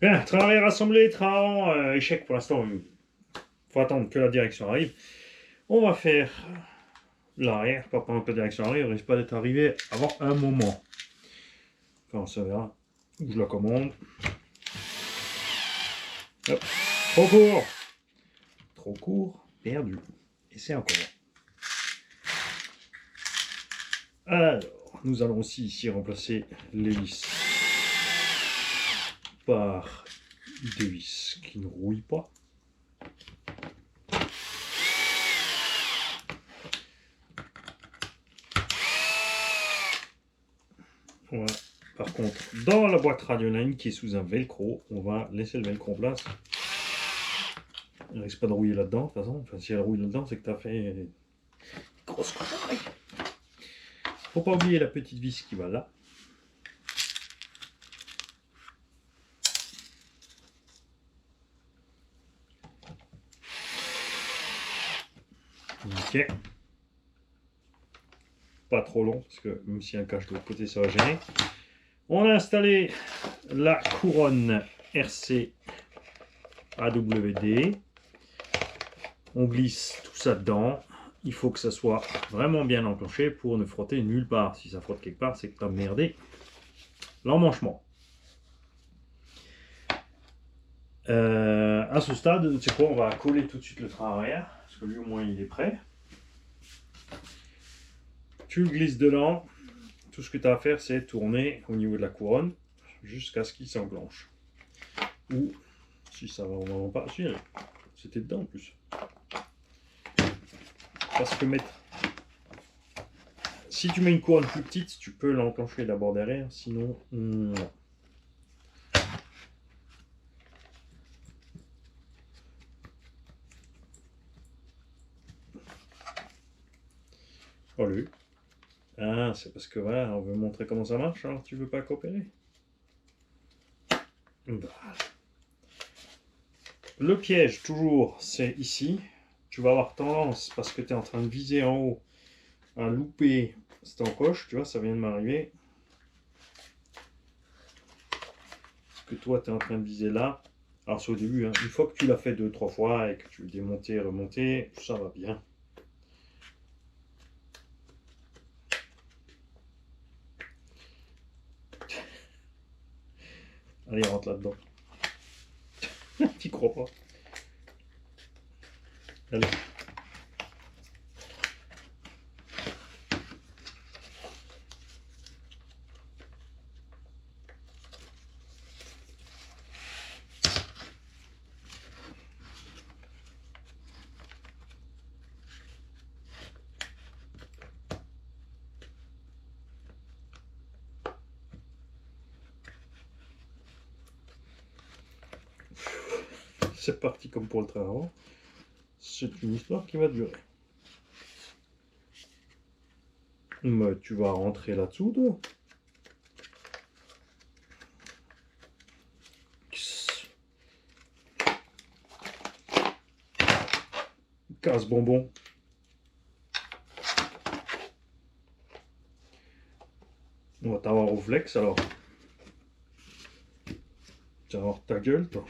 Bien, train arrière assemblé, train avant, échec pour l'instant. Il faut attendre que la direction arrive. On va faire l'arrière, pas pendant que la direction arrive, il risque pas d'être arrivé avant un moment. Quand ça verra, je la commande. Hop. Trop court. Trop court, perdu. Et c'est encore. Alors, nous allons aussi ici remplacer les vis par des vis qui ne rouillent pas. Voilà. Par contre, dans la boîte Radioline qui est sous un velcro, on va laisser le velcro en place. Il ne risque pas de rouiller là-dedans, de toute façon. Enfin, si elle rouille là-dedans, c'est que tu as fait une grosse connerie. Faut pas oublier la petite vis qui va là. Ok. Pas trop long, parce que même si un cache de l'autre côté, ça va gêner. On a installé la couronne RC AWD. On glisse tout ça dedans. Il faut que ça soit vraiment bien enclenché pour ne frotter nulle part. Si ça frotte quelque part, c'est que tu as merdé l'emmanchement. À ce stade, tu sais quoi, on va coller tout de suite le train arrière, parce que lui au moins il est prêt. Tu le glisses dedans. Tout ce que tu as à faire, c'est tourner au niveau de la couronne jusqu'à ce qu'il s'enclenche. Ou si ça va vraiment pas, si, c'était dedans en plus. Parce que si tu mets une couronne plus petite, tu peux l'enclencher d'abord derrière, sinon non. Oh lui. Ah, c'est parce que voilà, on veut montrer comment ça marche, alors tu veux pas coopérer. Voilà. Le piège, toujours, c'est ici. Tu vas avoir tendance, parce que tu es en train de viser en haut, à louper cette encoche. Tu vois, ça vient de m'arriver. Parce que toi, tu es en train de viser là. Alors, c'est au début, hein. Une fois que tu l'as fait 2-3 fois et que tu veux démonter, remonter, ça va bien. Allez, rentre là-dedans. Tu crois pas. Allez. C'est parti comme pour le train avant. C'est une histoire qui va durer. Mais tu vas rentrer là-dessous, toi. Casse-bonbon. On va t'avoir au flex alors. Tu vas avoir ta gueule, toi.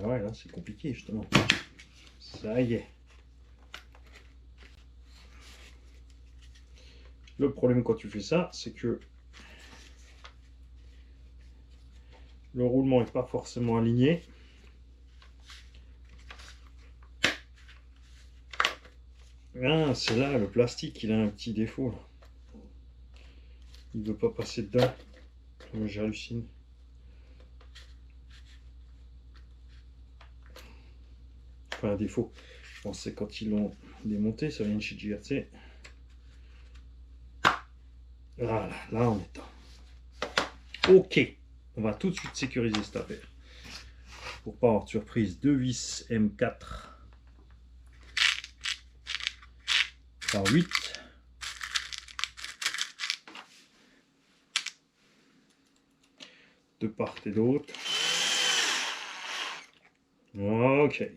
Ah ouais, là, c'est compliqué, justement. Ça y est. Le problème quand tu fais ça, c'est que le roulement n'est pas forcément aligné. Ah, c'est là, le plastique, il a un petit défaut. Là. Il ne veut pas passer dedans. J'hallucine. Enfin, un défaut. Je pense que c'est quand ils l'ont démonté, ça vient de chez JRC. Voilà, là on est dedans. Ok, on va tout de suite sécuriser cette affaire. Pour pas avoir de surprise, 2 vis M4 par 8. De part et d'autre. Ok.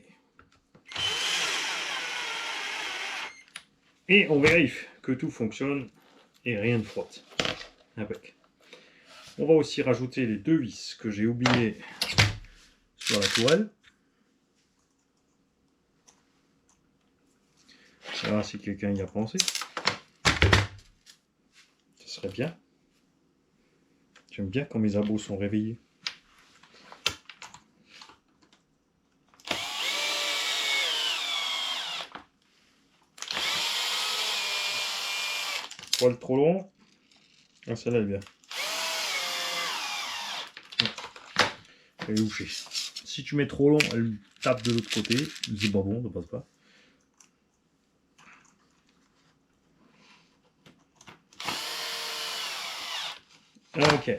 Et on vérifie que tout fonctionne et rien ne frotte. Impec. On va aussi rajouter les 2 vis que j'ai oubliées sur la tourelle. Voilà, si quelqu'un y a pensé. Ce serait bien. J'aime bien quand mes abos sont réveillés. Poil trop long. Ah, celle-là elle est bien. Elle est louchée. Si tu mets trop long, elle tape de l'autre côté. C'est pas bon, ça passe pas. Ok.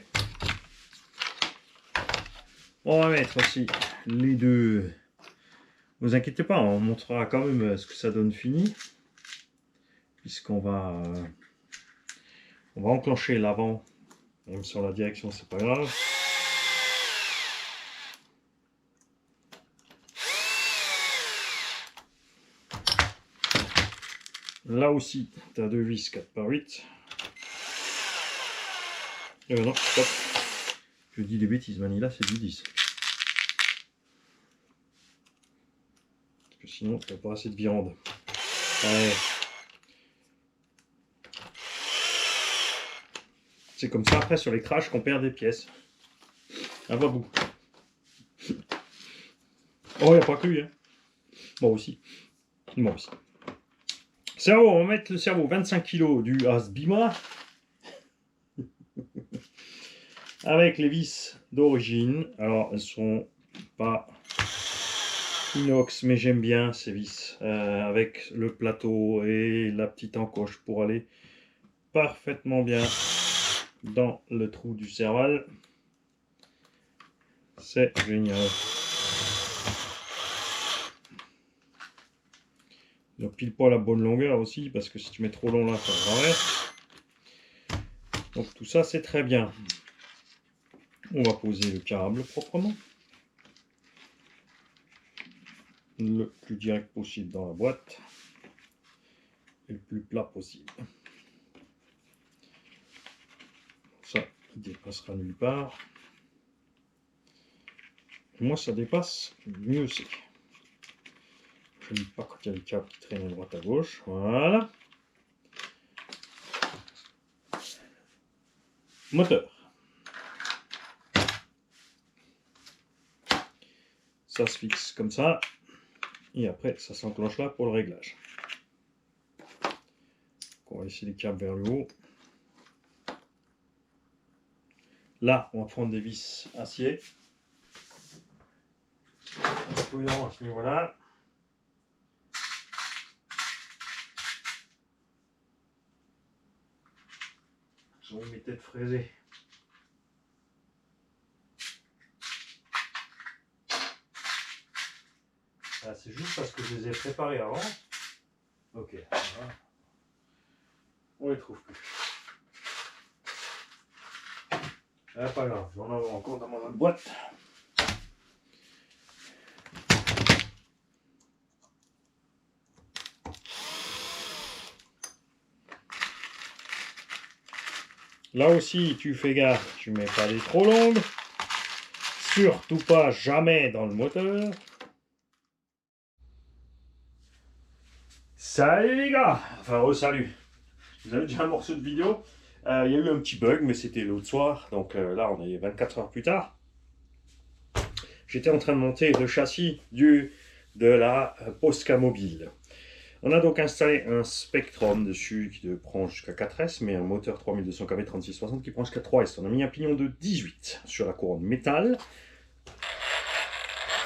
On va mettre aussi les deux. Ne vous inquiétez pas, on montrera quand même ce que ça donne fini. Puisqu'on va, on va enclencher l'avant. Même sur la direction, c'est pas grave. Là aussi, tu as 2 vis 4x8. Non, stop. Je dis des bêtises, Manila, c'est du 10. Parce que sinon, tu n'as pas assez de viande. Ouais. C'est comme ça, après, sur les crashs, qu'on perd des pièces. Ah, pas beaucoup. Oh, il n'y a pas que lui, hein. Moi aussi. Moi aussi. Cerveau, on va mettre le cerveau 25 kg du Asbima. Avec les vis d'origine. Alors, elles sont pas inox, mais j'aime bien ces vis. Avec le plateau et la petite encoche pour aller parfaitement bien dans le trou du serval. C'est génial. Donc pile pas la bonne longueur aussi, parce que si tu mets trop long là, ça va. Donc tout ça, c'est très bien. On va poser le câble proprement. Le plus direct possible dans la boîte. Et le plus plat possible. Ça, il dépassera nulle part. Et moi, ça dépasse, mieux c'est. Je n'aime pas quand il y a le câble qui traîne à droite à gauche. Voilà. Moteur. Ça se fixe comme ça. Et après, ça s'enclenche là pour le réglage. On va laisser les câbles vers le haut. Là, on va prendre des vis acier. Prudent à ce niveau-là. Ce sont mes têtes fraisées. Ah, c'est juste parce que je les ai préparés avant. Ok. Voilà. On les trouve plus. Ah, pas grave, j'en ai encore dans mon autre boîte. Là aussi, tu fais gaffe, tu mets pas des trop longues. Surtout pas jamais dans le moteur. Salut les gars. Enfin, salut. Vous avez déjà un morceau de vidéo. Il y a eu un petit bug, mais c'était l'autre soir. Donc là, on est 24 heures plus tard. J'étais en train de monter le châssis de la Posca Mobile. On a donc installé un Spectrum dessus qui prend jusqu'à 4S, mais un moteur 3200 kW 3660 qui prend jusqu'à 3S. On a mis un pignon de 18 sur la couronne métal.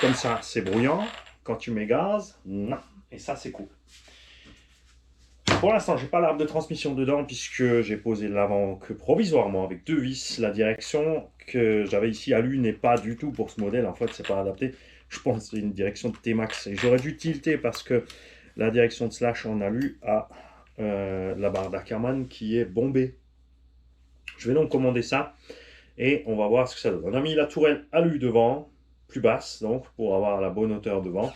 Comme ça, c'est bruyant. Quand tu mets gaz, non. Et ça, c'est cool. Pour l'instant, j'ai pas l'arbre de transmission dedans puisque j'ai posé l'avant que provisoirement avec 2 vis. La direction que j'avais ici à lui n'est pas du tout pour ce modèle. En fait, c'est pas adapté. Je pense que c'est une direction de T-Max. Et j'aurais dû tilter parce que la direction de Slash en alu a la barre d'Ackerman qui est bombée. Je vais donc commander ça et on va voir ce que ça donne. On a mis la tourelle alu devant, plus basse donc, pour avoir la bonne hauteur devant.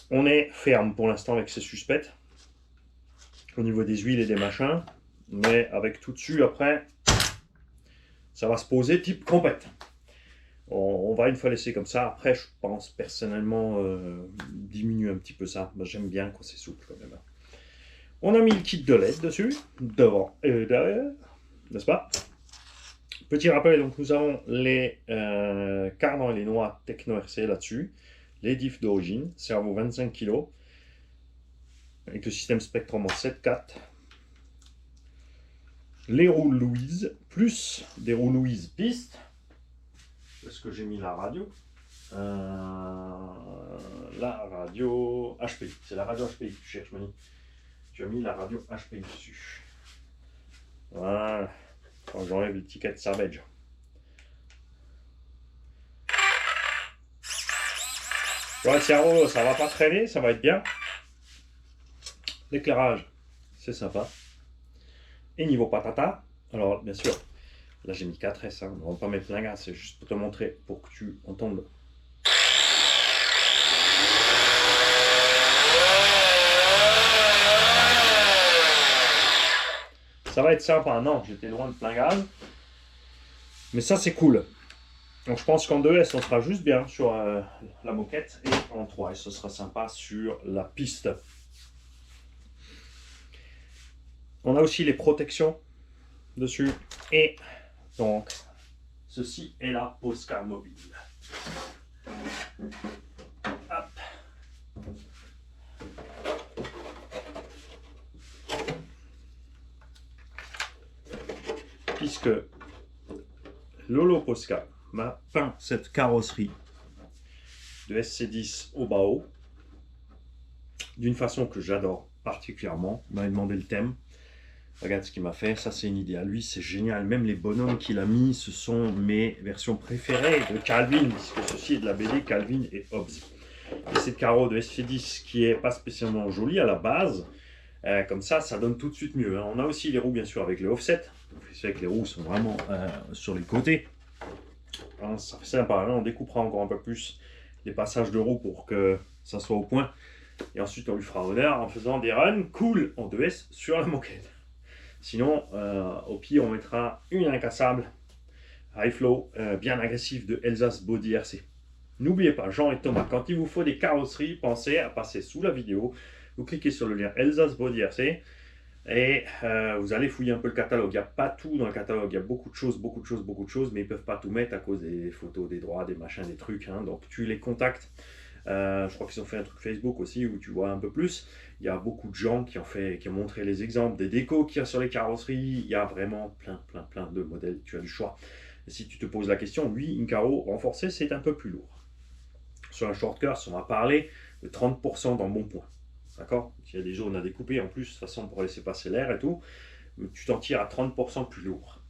On est ferme pour l'instant avec ces suspects au niveau des huiles et des machins, mais avec tout dessus après, Ça va se poser type compète. On va une fois laisser comme ça. Après, je pense personnellement diminuer un petit peu ça. Moi, j'aime bien quand c'est souple quand même. On a mis le kit de LED dessus, devant et derrière, n'est-ce pas? Petit rappel, donc nous avons les cardans et les noix Techno RC là-dessus, les diffs d'origine, cerveau 25 kg, avec le système Spectrum en 7.4, les roues Louise, plus des roues Louise piste. Est-ce que j'ai mis la radio? La radio HPI, c'est la radio HPI que tu cherches, Mani. Tu as mis la radio HPI dessus. Voilà. Quand j'enlève l'étiquette Savage. Ouais, le cerveau, ça va pas traîner, ça va être bien. L'éclairage, c'est sympa. Et niveau patata, alors bien sûr, là j'ai mis 4S, hein, on va pas mettre plein gaz, c'est juste pour te montrer, pour que tu entendes. Ça va être sympa, non, j'étais loin de plein gaz. Mais ça c'est cool. Donc je pense qu'en 2S on sera juste bien sur la moquette et en 3S ce sera sympa sur la piste. On a aussi les protections dessus et donc ceci est la Posca mobile. Hop. Puisque Lolo Posca m'a peint cette carrosserie de SC10 au Bao d'une façon que j'adore particulièrement. Il m'a demandé le thème. Regarde ce qu'il m'a fait, ça c'est une idée à lui, c'est génial. Même les bonhommes qu'il a mis, ce sont mes versions préférées de Calvin, puisque ceci est de la BD Calvin et Hobbes. Et cette carreau de SC10 qui est pas spécialement jolie à la base, comme ça donne tout de suite mieux. Hein. On a aussi les roues bien sûr avec le offset, c'est vrai que les roues sont vraiment sur les côtés. Hein, ça fait sympa, hein. On découpera encore un peu plus les passages de roues pour que ça soit au point. Et ensuite on lui fera honneur en faisant des runs cool en 2S sur la moquette. Sinon, au pire, on mettra une incassable high flow bien agressive de Elsace Body RC. N'oubliez pas, Jean et Thomas, quand il vous faut des carrosseries, pensez à passer sous la vidéo. Vous cliquez sur le lien Elsace Body RC et vous allez fouiller un peu le catalogue. Il n'y a pas tout dans le catalogue, il y a beaucoup de choses, mais ils ne peuvent pas tout mettre à cause des photos, des droits, des machins, des trucs. Hein. Donc tu les contactes. Je crois qu'ils ont fait un truc Facebook aussi où tu vois un peu plus. Il y a beaucoup de gens qui ont montré les exemples des décos qu'il y a sur les carrosseries. Il y a vraiment plein de modèles. Tu as du choix. Et si tu te poses la question, oui, une carreau renforcée, c'est un peu plus lourd. Sur un short course, on va parler de 30% dans bon point. D'accord? Il y a des zones à découper en plus, de toute façon, pour laisser passer l'air et tout. Tu t'en tires à 30% plus lourd.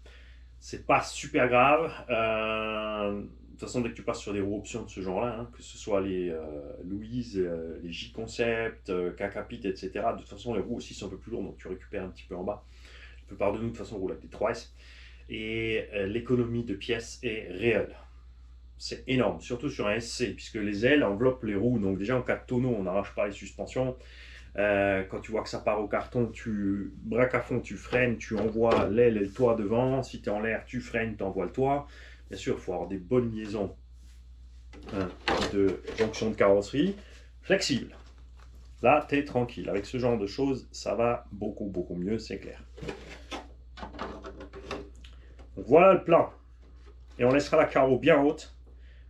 C'est pas super grave. De toute façon, dès que tu passes sur des roues options de ce genre-là, hein, que ce soit les Louise, les J-Concept, Kakapit, etc., de toute façon, les roues aussi sont un peu plus lourdes, donc tu récupères un petit peu en bas. La plupart de nous, de toute façon, roulent avec des 3S. Et l'économie de pièces est réelle. C'est énorme, surtout sur un SC, puisque les ailes enveloppent les roues. Donc déjà, en cas de tonneau, on n'arrache pas les suspensions. Quand tu vois que ça part au carton, tu braques à fond, tu freines, tu envoies l'aile et le toit devant. Si tu es en l'air, tu freines, tu envoies le toit. Bien sûr, il faut avoir des bonnes liaisons de jonction de carrosserie flexibles. Là, tu es tranquille. Avec ce genre de choses, ça va beaucoup mieux, c'est clair. Donc voilà le plan. Et on laissera la carreau bien haute,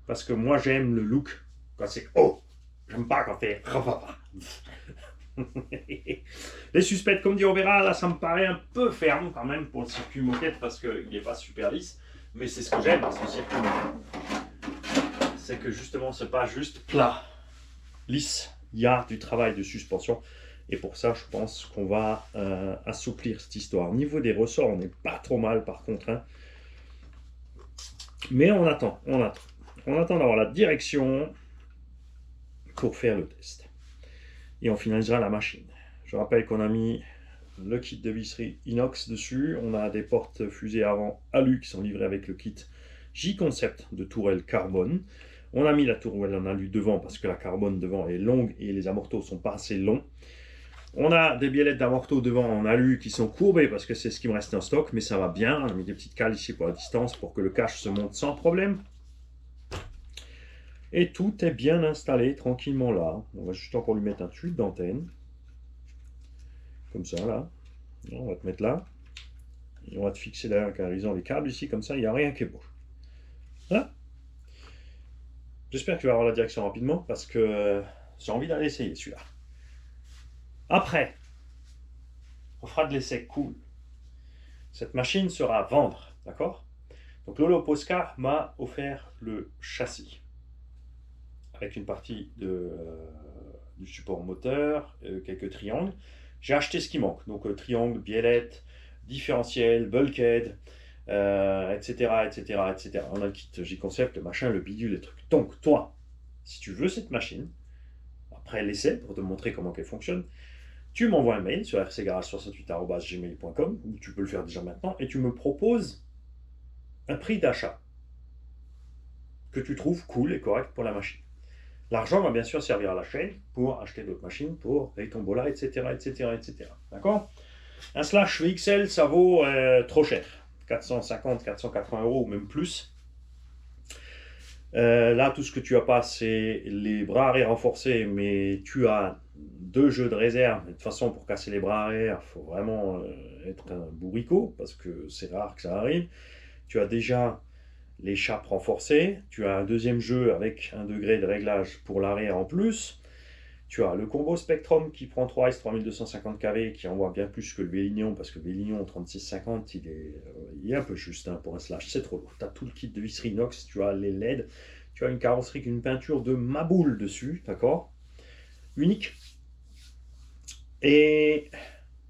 parce que moi, j'aime le look quand c'est haut. J'aime pas quand c'est... Les suspects, comme dit on verra, là, ça me paraît un peu ferme quand même pour le circuit moquette, parce qu'il n'est pas super lisse. Mais c'est ce que j'aime dans ce circuit moquette. C'est que justement, c'est pas juste plat, lisse. Il y a du travail de suspension. Et pour ça, je pense qu'on va assouplir cette histoire. Au niveau des ressorts, on n'est pas trop mal par contre. Hein. Mais on attend. On attend d'avoir la direction pour faire le test. Et on finalisera la machine. Je rappelle qu'on a mis le kit de visserie inox dessus. On a des portes fusées avant alu qui sont livrées avec le kit J-Concept de tourelle carbone. On a mis la tourelle en alu devant parce que la carbone devant est longue et les amortos sont pas assez longs. On a des biellettes d'amorto devant en alu qui sont courbées parce que c'est ce qui me reste en stock, mais ça va bien. On a mis des petites cales ici pour la distance pour que le cache se monte sans problème. Et tout est bien installé tranquillement là. On va juste encore lui mettre un tuyau d'antenne. Comme ça là. On va te mettre là. Et on va te fixer derrière en canalisant les câbles ici, comme ça il n'y a rien qui bouge. Voilà. J'espère que tu vas avoir la direction rapidement parce que j'ai envie d'aller essayer celui-là. Après, on fera de l'essai cool. Cette machine sera à vendre, d'accord? Donc Lolo Posca m'a offert le châssis avec une partie du support moteur, quelques triangles. J'ai acheté ce qui manque, donc triangle, biellette, différentiel, bulkhead, etc., etc., etc. On a le kit J-Concept, le machin, le bidule, les trucs. Donc toi, si tu veux cette machine, après l'essai, pour te montrer comment elle fonctionne, tu m'envoies un mail sur rcgarage68@gmail.com, ou tu peux le faire déjà maintenant, et tu me proposes un prix d'achat que tu trouves cool et correct pour la machine. L'argent va bien sûr servir à la chaîne pour acheter d'autres machines, pour les tombolas, etc., etc., etc. D'accord? Un slash VXL, ça vaut trop cher. 450, 480 euros ou même plus. Là, tout ce que tu as pas, c'est les bras arrière renforcés, mais tu as 2 jeux de réserve. De toute façon, pour casser les bras arrière, il faut vraiment être un bourricot, parce que c'est rare que ça arrive. Tu as déjà les chapes renforcées. Tu as un deuxième jeu avec un degré de réglage pour l'arrière en plus. Tu as le combo Spectrum qui prend 3S 3250 kV, qui envoie bien plus que le Vélignon, parce que le Vélignon 3650, il est un peu juste hein, pour un slash, c'est trop lourd. Tu as tout le kit de visserie inox, tu as les LED, tu as une carrosserie avec une peinture de Maboule dessus, d'accord? Unique. Et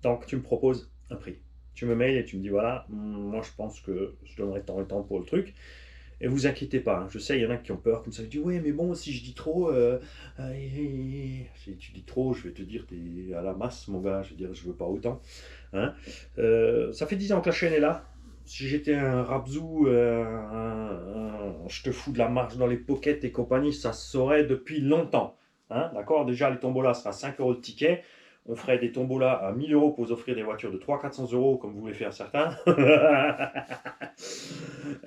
donc tu me proposes un prix. Tu me mails et tu me dis voilà, moi je pense que je donnerai tant et tant pour le truc. Et vous inquiétez pas, hein, je sais, il y en a qui ont peur, comme ça, ils disent ouais, mais bon, si je dis trop, si tu dis trop, je vais te dire, t'es à la masse, mon gars, je vais dire, je veux pas autant. Hein. Ça fait 10 ans que la chaîne est là. Si j'étais un Rabzou, je te fous de la marge dans les pockets et compagnie, ça se saurait depuis longtemps. Hein, d'accord? Déjà, les tombolas sera 5 euros le ticket. On ferait des tombolas à 1000 euros pour vous offrir des voitures de 300-400 euros, comme vous voulez faire certains.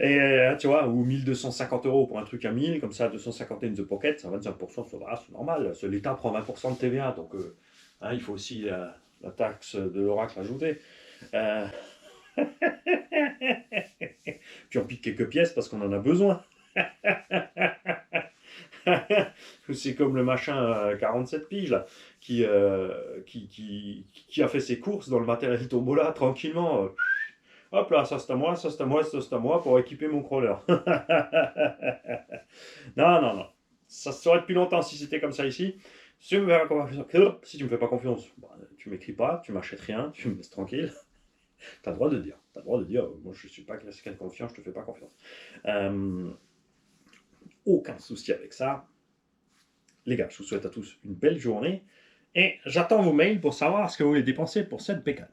Et tu vois, ou 1250 euros pour un truc à 1000, comme ça, 250 in the pocket, ça 25%, c'est normal. L'État prend 20% de TVA, donc hein, il faut aussi la taxe de l'oracle ajoutée. Puis on pique quelques pièces parce qu'on en a besoin. C'est comme le machin 47 piges là, qui a fait ses courses dans le matériel tombola tranquillement. Hop là, ça c'est à moi, ça c'est à moi, ça c'est à moi pour équiper mon crawler. Non, non, non. Ça se saurait depuis longtemps si c'était comme ça ici. Si tu me fais pas confiance, bah, tu m'écris pas, tu m'achètes rien, tu me laisses tranquille. T'as le droit de dire. T'as le droit de dire, moi je suis pas quelqu'un de confiance, je te fais pas confiance. Aucun souci avec ça. Les gars, je vous souhaite à tous une belle journée. Et j'attends vos mails pour savoir ce que vous voulez dépenser pour cette bécane.